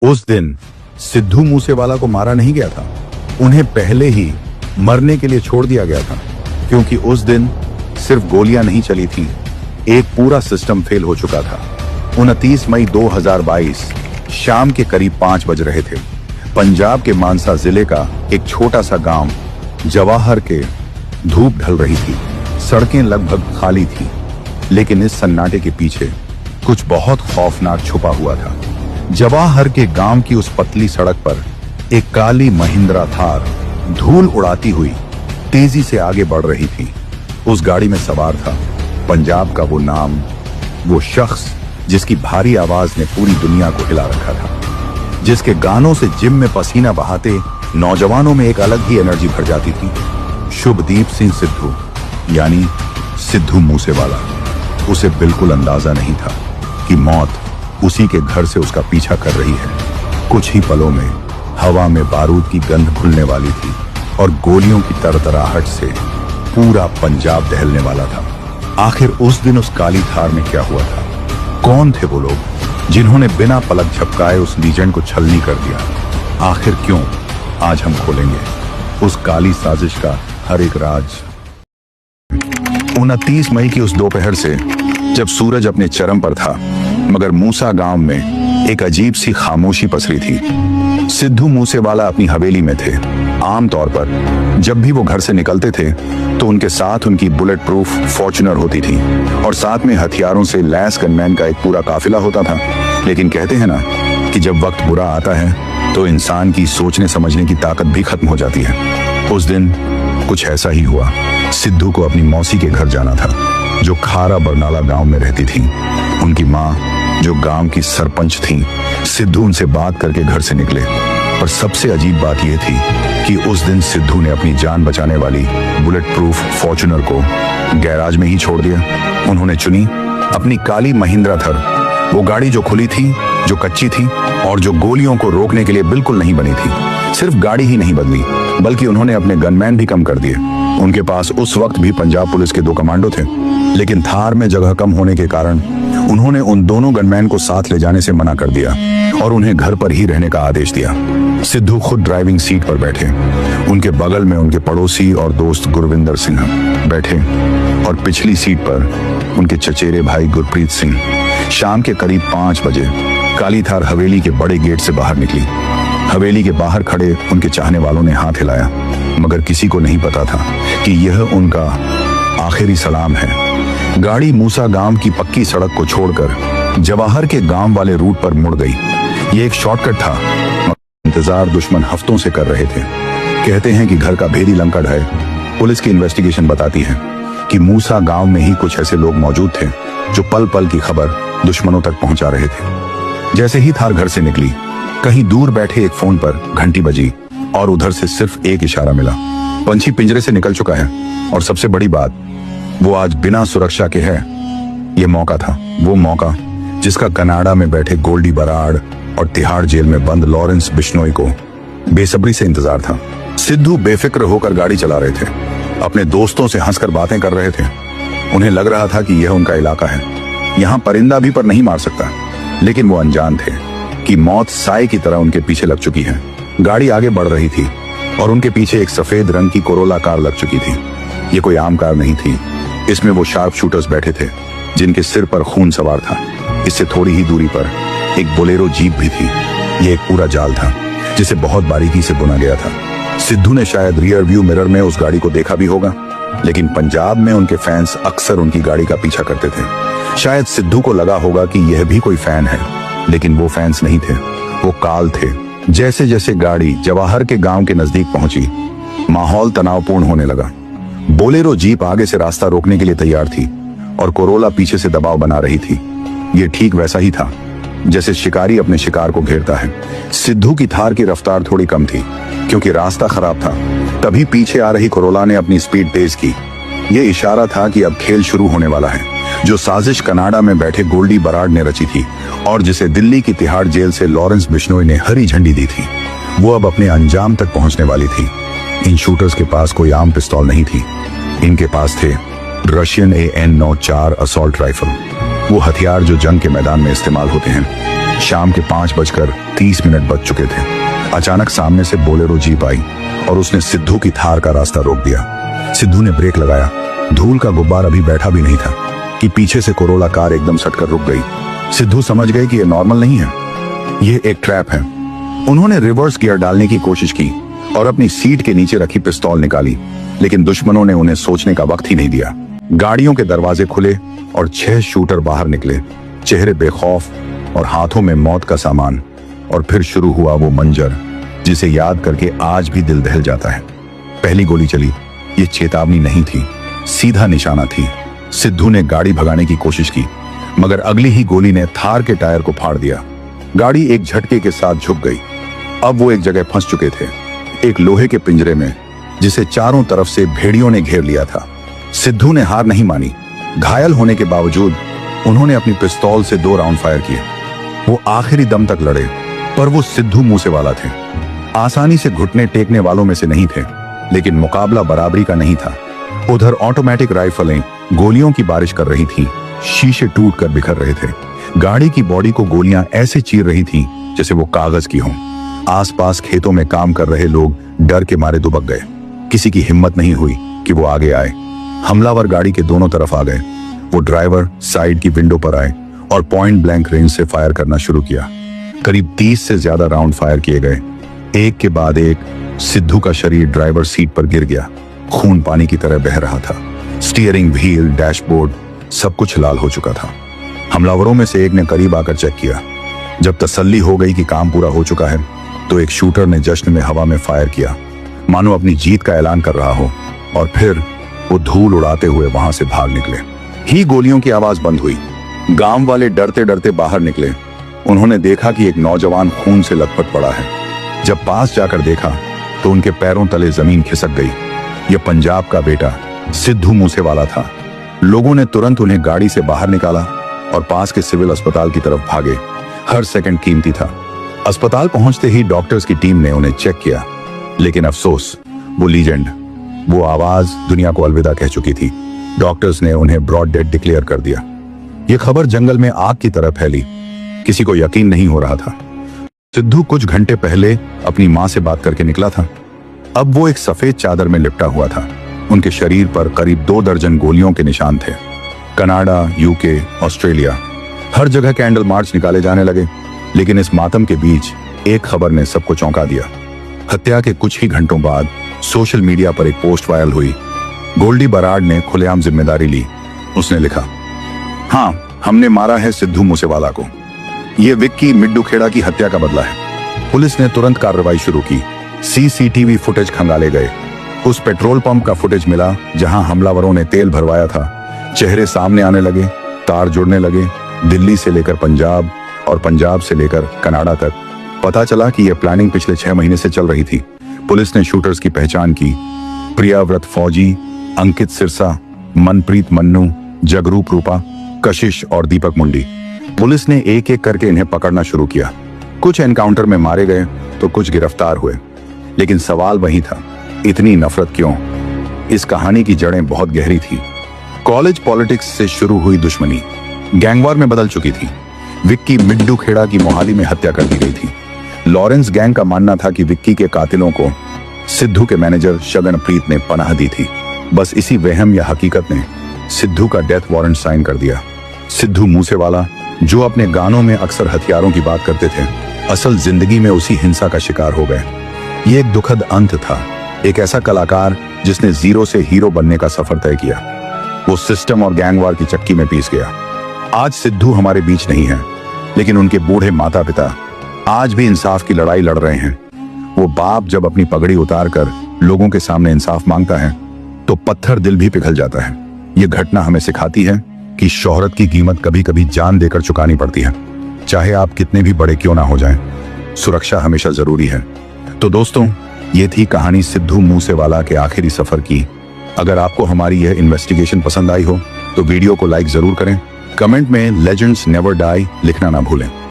उस दिन सिद्धू मूसेवाला को मारा नहीं गया था, उन्हें पहले ही मरने के लिए छोड़ दिया गया था, क्योंकि उस दिन सिर्फ गोलियां नहीं चली थी, एक पूरा सिस्टम फेल हो चुका था। 29 मई 2022 शाम के करीब 5 बज रहे थे। पंजाब के मानसा जिले का एक छोटा सा गांव जवाहर के धूप ढल रही थी। सड़कें लगभग खाली थी, लेकिन इस सन्नाटे के पीछे कुछ बहुत खौफनाक छुपा हुआ था। जवाहर के गांव की उस पतली सड़क पर एक काली महिंद्रा थार धूल उड़ाती हुई तेजी से आगे बढ़ रही थी। उस गाड़ी में सवार था पंजाब का वो नाम, वो शख्स जिसकी भारी आवाज ने पूरी दुनिया को हिला रखा था, जिसके गानों से जिम में पसीना बहाते नौजवानों में एक अलग ही एनर्जी भर जाती थी। शुभदीप सिंह सिद्धू, यानी सिद्धू मूसेवाला। उसे बिल्कुल अंदाजा नहीं था कि मौत उसी के घर से उसका पीछा कर रही है। कुछ ही पलों में हवा में बारूद की गंध घुलने वाली थी और गोलियों की तरतराहट से पूरा पंजाब दहलने वाला था। आखिर उस दिन उस काली थार में क्या हुआ था? कौन थे वो लोग जिन्होंने बिना पलक झपकाए उस लीजेंड को छलनी कर दिया? आखिर क्यों? आज हम खोलेंगे उस काली साजिश का हर एक राज। 29 मई की उस दोपहर से, जब सूरज अपने चरम पर था, मगर मूसा गांव में एक अजीब सी खामोशी पसरी थी। सिद्धू मूसेवाला अपनी हवेली में थे। आमतौर पर जब भी वो घर से निकलते थे तो उनके साथ उनकी बुलेट प्रूफ फॉर्च्यूनर होती थी और साथ में हथियारों से लैस गनमैन का एक पूरा काफिला होता था। लेकिन कहते हैं ना कि जब वक्त बुरा आता है तो इंसान की सोचने समझने की ताकत भी खत्म हो जाती है। उस दिन कुछ ऐसा ही हुआ। सिद्धू को अपनी मौसी के घर जाना था, जो खारा बरनाला गांव में रहती थी। उनकी माँ, जो गांव की सरपंच थी। सिद्धू उनसे बात करके घर से निकले, पर सबसे अजीब बात यह थी कि उस दिन सिद्धू ने अपनी जान बचाने वाली बुलेट प्रूफ फॉर्च्यूनर को गैराज में ही छोड़ दिया। उन्होंने चुनी अपनी काली महिंद्रा थर, वो गाड़ी जो खुली थी, जो कच्ची थी और जो गोलियों को रोकने के लिए बिल्कुल नहीं बनी थी। सिर्फ गाड़ी ही नहीं बदली, बल्कि उन्होंने अपने गनमैन भी कम कर दिए। उनके पास उस वक्त भी पंजाब पुलिस के 2 कमांडो थे, लेकिन थार में जगह कम होने के कारण उन्होंने उन दोनों गनमैन को साथ ले जाने से मना कर दिया और उन्हें घर पर ही रहने का आदेश दिया। सिद्धू खुद ड्राइविंग सीट पर बैठे। उनके बगल में उनके पड़ोसी और दोस्त गुरविंदर सिंह बैठे और पिछली सीट पर उनके चचेरे भाई गुरप्रीत सिंह। शाम के करीब 5 बजे काली थार हवेली के बड़े गेट से बाहर निकली। हवेली के बाहर खड़े उनके चाहने वालों ने हाथ हिलाया, मगर किसी को नहीं पता था कि यह उनका आखिरी सलाम है। गाड़ी मूसा गांव की पक्की सड़क को छोड़कर जवाहर के गांव वाले रूट पर मुड़ गई। यह एक शॉर्टकट था, मगर इंतजार दुश्मन हफ्तों से कर रहे थे। कहते हैं कि घर का भेदी लंका ढहे। पुलिस की इन्वेस्टिगेशन बताती है कि मूसा गांव में ही कुछ ऐसे लोग मौजूद थे जो पल पल की खबर दुश्मनों तक पहुंचा रहे थे। जैसे ही थार घर से निकली, कहीं दूर बैठे एक फोन पर घंटी बजी और उधर से सिर्फ एक इशारा मिला। पंछी पिंजरे से निकल चुका है और सबसे बड़ी बात, वो आज बिना सुरक्षा के है। ये मौका था, वो मौका जिसका कनाडा में बैठे गोल्डी बराड़ और तिहाड़ जेल में बंद लॉरेंस बिश्नोई को बेसब्री से इंतजार था। सिद्धू बेफिक्र होकर गाड़ी चला रहे थे, अपने दोस्तों से हंसकर बातें कर रहे थे। उन्हें लग रहा था कि यह उनका इलाका है, यहाँ परिंदा भी पर नहीं मार सकता। लेकिन वो अनजान थे कि मौत साए की तरह उनके पीछे लग चुकी है। गाड़ी आगे बढ़ रही थी और उनके पीछे एक सफेद रंग की कोरोला कार लग चुकी थी। ये कोई आम कार नहीं थी, इसमें वो शार्प शूटर्स बैठे थे जिनके सिर पर खून सवार था। इससे थोड़ी ही दूरी पर एक बोलेरो जीप भी थी। ये एक पूरा जाल था जिसे बहुत बारीकी से बुना गया था। सिद्धू ने शायद रियर व्यू मिरर में उस गाड़ी को देखा भी होगा, लेकिन पंजाब में उनके फैंस अक्सर उनकी गाड़ी का पीछा करते थे। शायद सिद्धू को लगा होगा कि यह भी कोई फैन है, लेकिन वो फैंस नहीं थे, वो काल थे। जैसे जैसे गाड़ी जवाहर के गांव के नजदीक पहुंची, माहौल तनावपूर्ण होने लगा। बोलेरो जीप आगे से रास्ता रोकने के लिए तैयार थी और कोरोला पीछे से दबाव बना रही थी। ये ठीक वैसा ही था जैसे शिकारी अपने शिकार को घेरता है। सिद्धू की थार की रफ्तार थोड़ी कम थी क्योंकि रास्ता खराब था। तभी पीछे आ रही कोरोला ने अपनी स्पीड तेज की। यह इशारा था कि अब खेल शुरू होने वाला है। जो साजिश कनाडा में बैठे गोल्डी बराड़ ने रची थी और जिसे दिल्ली की तिहाड़ जेल से लॉरेंस बिश्नोई ने हरी झंडी दी थी, वो अब अपने अंजाम तक पहुंचने वाली थी। इन शूटर्स के पास कोई आम पिस्तौल नहीं थी। इनके पास थे रशियन AN-94 असॉल्ट राइफल, वो हथियार जो जंग के मैदान में इस्तेमाल होते हैं। शाम के 5:30 बज चुके थे। अचानक सामने से बोलेरो जीप आई और उसने सिद्धू की थार का रास्ता रोक दिया। सिद्धू ने ब्रेक लगाया। धूल का गुब्बार अभी बैठा भी नहीं था कि पीछे से कोरोला कार एकदम सटकर रुक गई। सिद्धू समझ गए कि यह नॉर्मल नहीं है, यह एक ट्रैप है। उन्होंने रिवर्स गियर डालने की कोशिश की और अपनी सीट के नीचे रखी पिस्तौल निकाली, लेकिन दुश्मनों ने उन्हें सोचने का वक्त ही नहीं दिया। गाड़ियों के दरवाजे खुले और 6 शूटर बाहर निकले, चेहरे बेखौफ और हाथों में मौत का सामान। और फिर शुरू हुआ वो मंजर जिसे याद करके आज भी दिल दहल जाता है। पहली गोली चली, ये चेतावनी नहीं थी, सीधा निशाना थी। सिद्धू ने गाड़ी भगाने की कोशिश की, मगर अगली ही गोली ने थार के टायर को फाड़ दिया। गाड़ी एक झटके के साथ झुक गई। अब वो एक जगह फंस चुके थे, एक लोहे के पिंजरे में जिसे चारों तरफ से भेड़ियों ने घेर लिया था। सिद्धू ने हार नहीं मानी। घायल होने के बावजूद उन्होंने अपनी पिस्तौल से 2 राउंड फायर किए। वो आखिरी दम तक लड़े, पर वो सिद्धू मूसेवाला थे। आसानी से घुटने टेकने वालों में से नहीं थे, लेकिन मुकाबला बराबरी का नहीं था। उधर ऑटोमेटिक राइफलें गोलियों की बारिश कर रही थीं, शीशे टूटकर बिखर रहे थे। गाड़ी की बॉडी को गोलियां ऐसे चीर रही थीं जैसे वो कागज की हों। आसपास खेतों में काम कर रहे लोग डर के मारे दुबक गए। किसी की हिम्मत नहीं हुई कि वो आगे आए। हमलावर गाड़ी के दोनों तरफ आ गए। वो ड्राइवर साइड की विंडो पर आए और पॉइंट ब्लैंक रेंज से फायर करना शुरू किया। करीब 30 से ज्यादा राउंड फायर किए गए। एक के बाद एक सिद्धू का शरीर ड्राइवर सीट पर गिर गया। खून पानी की तरह बह रहा था। स्टीयरिंग व्हील, डैशबोर्ड, सब कुछ लाल हो चुका था। हमलावरों में से एक ने करीब आकर चेक किया। जब तसल्ली हो गई कि काम पूरा हो चुका है, तो एक शूटर ने जश्न में हवा में फायर किया, मानो अपनी जीत का ऐलान कर रहा हो। और फिर वो धूल उड़ाते हुए वहां से भाग निकले। ही गोलियों की आवाज बंद हुई। गांव वाले डरते डरते बाहर निकले। उन्होंने देखा कि एक नौजवान खून से लथपथ पड़ा है। जब पास जाकर देखा तो उनके पैरों तले जमीन खिसक गई। यह पंजाब का बेटा सिद्धू मूसेवाला था। लोगों ने तुरंत उन्हें गाड़ी से बाहर निकाला और पास के सिविल अस्पताल की तरफ भागे। हर सेकंड कीमती था। अस्पताल पहुंचते ही डॉक्टर्स की टीम ने उन्हें चेक किया, लेकिन अफसोस, वो लीजेंड, वो आवाज दुनिया को अलविदा कह चुकी थी। डॉक्टर्स ने उन्हें ब्रॉड डेड डिक्लेयर कर दिया। यह खबर जंगल में आग की तरह फैली। किसी को यकीन नहीं हो रहा था। सिद्धू कुछ घंटे पहले अपनी मां से बात करके निकला था। अब वो एक सफेद चादर में लिपटा हुआ था। उनके शरीर पर करीब 2 दर्जन गोलियों के निशान थे। कनाडा, यूके, ऑस्ट्रेलिया, हर जगह कैंडल मार्च निकाले जाने लगे। लेकिन इस मातम के बीच एक खबर ने सबको चौंका दिया। हत्या के कुछ ही घंटों बाद सोशल मीडिया पर एक पोस्ट वायरल हुई। गोल्डी बराड ने खुलेआम जिम्मेदारी ली। उसने लिखा, हाँ, हमने मारा है सिद्धू मूसेवाला को। यह विक्की मिड्डूखेड़ा की हत्या का बदला है। पुलिस ने तुरंत कार्रवाई शुरू की। सीसीटीवी फुटेज खंगाले गए। उस पेट्रोल पंप का फुटेज मिला जहां हमलावरों ने तेल भरवाया था। चेहरे सामने आने लगे, तार जुड़ने लगे। दिल्ली से लेकर पंजाब और पंजाब से लेकर कनाडा तक। पता चला कि यह प्लानिंग पिछले 6 महीने से चल रही थी। पुलिस ने शूटर्स की पहचान की। प्रियाव्रत फौजी, अंकित सिरसा, मनप्रीत मन्नू, जगरूप रूपा, कशिश और दीपक मुंडी। पुलिस ने एक एक करके इन्हें पकड़ना शुरू किया। कुछ एनकाउंटर में मारे गए तो कुछ गिरफ्तार हुए। लेकिन सवाल वही था, इतनी नफरत क्यों? इस कहानी की जड़ें बहुत गहरी थी। कॉलेज पॉलिटिक्स से शुरू हुई दुश्मनी गैंगवार में बदल चुकी थी। विक्की मिड्डूखेड़ा की मोहाली में हत्या कर दी गई थी। लॉरेंस गैंग का मानना था कि विक्की के कातिलों को सिद्धू के मैनेजर शगनप्रीत ने पनाह दी थी। बस इसी वहम या हकीकत ने सिद्धू का डेथ वारंट साइन कर दिया। सिद्धू मूसेवाला, जो अपने गानों में अक्सर हथियारों की बात करते थे, असल जिंदगी में उसी हिंसा का शिकार हो गए। ये एक दुखद अंत था। एक ऐसा कलाकार जिसने जीरो से हीरो बनने का सफर तय किया, वो सिस्टम और गैंगवार की चक्की में पीस गया। आज सिद्धू हमारे बीच नहीं है, लेकिन उनके बूढ़े माता पिता आज भी इंसाफ की लड़ाई लड़ रहे हैं। वो बाप जब अपनी पगड़ी उतारकर लोगों के सामने इंसाफ मांगता है तो पत्थर दिल भी पिघल जाता है। ये घटना हमें सिखाती है कि शोहरत की कीमत कभी कभी जान देकर चुकानी पड़ती है, चाहे आप कितने भी बड़े क्यों ना हो जाएं। सुरक्षा हमेशा जरूरी है। तो दोस्तों, ये थी कहानी सिद्धू मूसेवाला के आखिरी सफर की। अगर आपको हमारी यह इन्वेस्टिगेशन पसंद आई हो तो वीडियो को लाइक जरूर करें। कमेंट में लेजेंड्स नेवर डाई लिखना ना भूलें।